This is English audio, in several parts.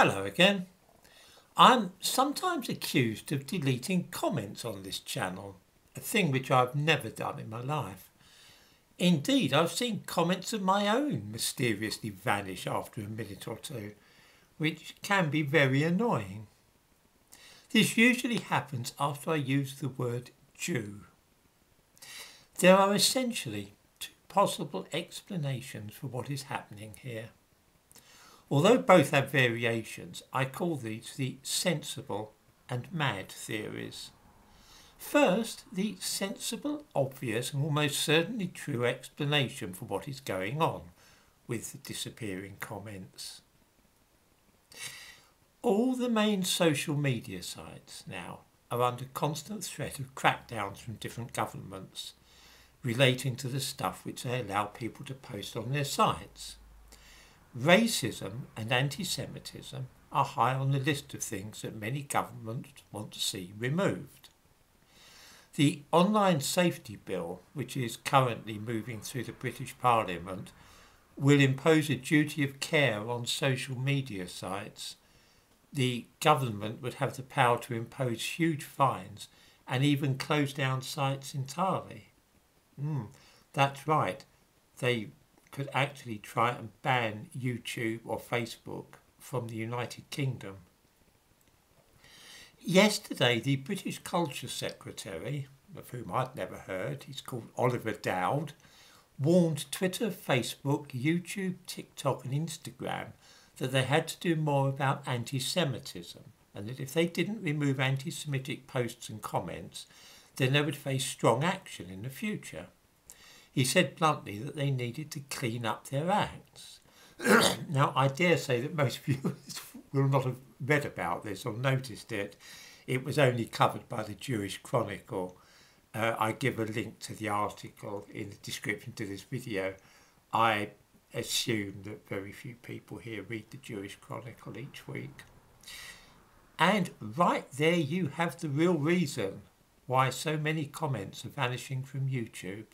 Hello again. I'm sometimes accused of deleting comments on this channel, a thing which I've never done in my life. Indeed, I've seen comments of my own mysteriously vanish after a minute or two, which can be very annoying. This usually happens after I use the word Jew. There are essentially two possible explanations for what is happening here. Although both have variations, I call these the sensible and mad theories. First, the sensible, obvious and almost certainly true explanation for what is going on with the disappearing comments. All the main social media sites now are under constant threat of crackdowns from different governments relating to the stuff which they allow people to post on their sites. Racism and anti-Semitism are high on the list of things that many governments want to see removed. The Online Safety Bill, which is currently moving through the British Parliament, will impose a duty of care on social media sites. The government would have the power to impose huge fines and even close down sites entirely. That's right. They could actually try and ban YouTube or Facebook from the United Kingdom. Yesterday, the British Culture Secretary, of whom I'd never heard, he's called Oliver Dowd, warned Twitter, Facebook, YouTube, TikTok and Instagram that they had to do more about anti-Semitism, and that if they didn't remove anti-Semitic posts and comments, then they would face strong action in the future. He said bluntly that they needed to clean up their acts. Now, I dare say that most viewers will not have read about this or noticed it. It was only covered by the Jewish Chronicle. I give a link to the article in the description to this video. I assume that very few people here read the Jewish Chronicle each week. And right there you have the real reason why so many comments are vanishing from YouTube.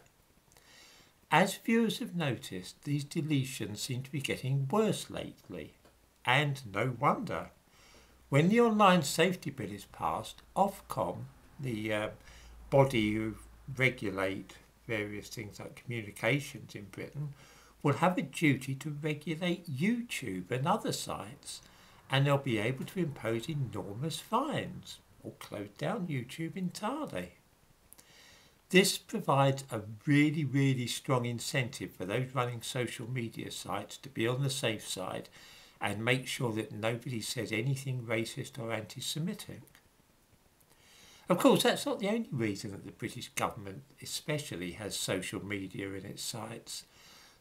As viewers have noticed, these deletions seem to be getting worse lately, and no wonder. When the Online Safety Bill is passed, Ofcom, the body who regulate various things like communications in Britain, will have a duty to regulate YouTube and other sites, and they'll be able to impose enormous fines or close down YouTube entirely. This provides a really strong incentive for those running social media sites to be on the safe side and make sure that nobody says anything racist or anti-Semitic. Of course, that's not the only reason that the British government especially has social media in its sites.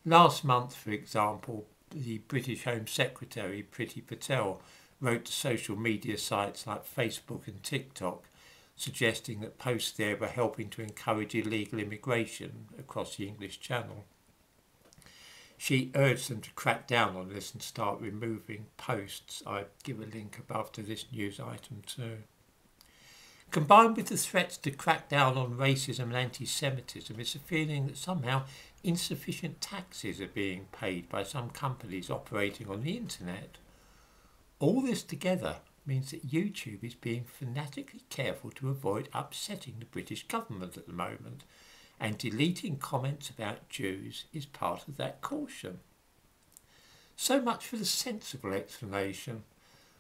Last month, for example, the British Home Secretary, Priti Patel, wrote to social media sites like Facebook and TikTok, suggesting that posts there were helping to encourage illegal immigration across the English Channel. She urged them to crack down on this and start removing posts. I give a link above to this news item too. Combined with the threats to crack down on racism and anti-Semitism is a feeling that somehow insufficient taxes are being paid by some companies operating on the internet. All this together means that YouTube is being fanatically careful to avoid upsetting the British government at the moment, and deleting comments about Jews is part of that caution. So much for the sensible explanation.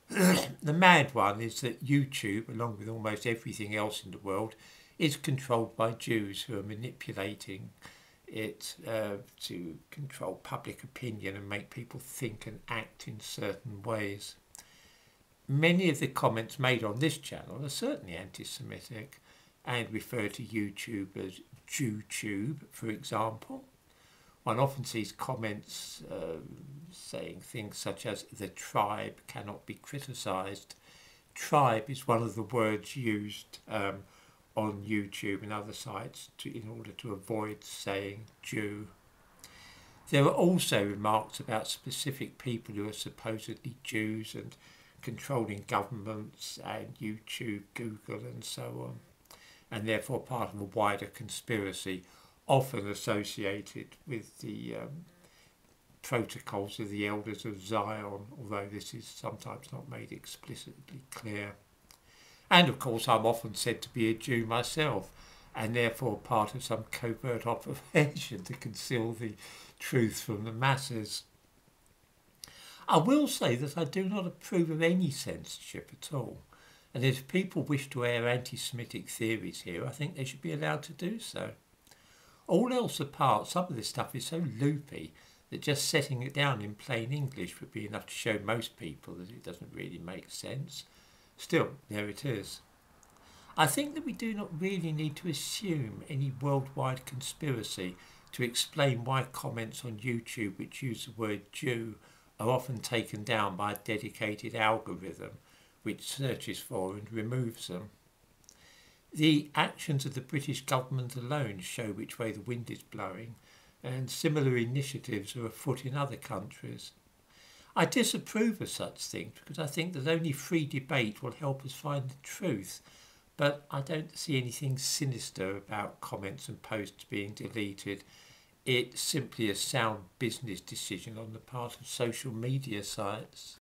The mad one is that YouTube, along with almost everything else in the world, is controlled by Jews who are manipulating it to control public opinion and make people think and act in certain ways. Many of the comments made on this channel are certainly anti-Semitic and refer to YouTube as JewTube, for example. One often sees comments saying things such as "the tribe cannot be criticised." Tribe is one of the words used on YouTube and other sites in order to avoid saying Jew. There are also remarks about specific people who are supposedly Jews and controlling governments and YouTube, Google and so on, and therefore part of a wider conspiracy often associated with the protocols of the elders of Zion, although this is sometimes not made explicitly clear. And of course I'm often said to be a Jew myself, and therefore part of some covert operation to conceal the truth from the masses. I will say that I do not approve of any censorship at all, and if people wish to air anti-Semitic theories here, I think they should be allowed to do so. All else apart, some of this stuff is so loopy that just setting it down in plain English would be enough to show most people that it doesn't really make sense. Still, there it is. I think that we do not really need to assume any worldwide conspiracy to explain why comments on YouTube which use the word Jew are often taken down by a dedicated algorithm which searches for and removes them. The actions of the British government alone show which way the wind is blowing, and similar initiatives are afoot in other countries. I disapprove of such things because I think that only free debate will help us find the truth, but I don't see anything sinister about comments and posts being deleted. It's simply a sound business decision on the part of social media sites.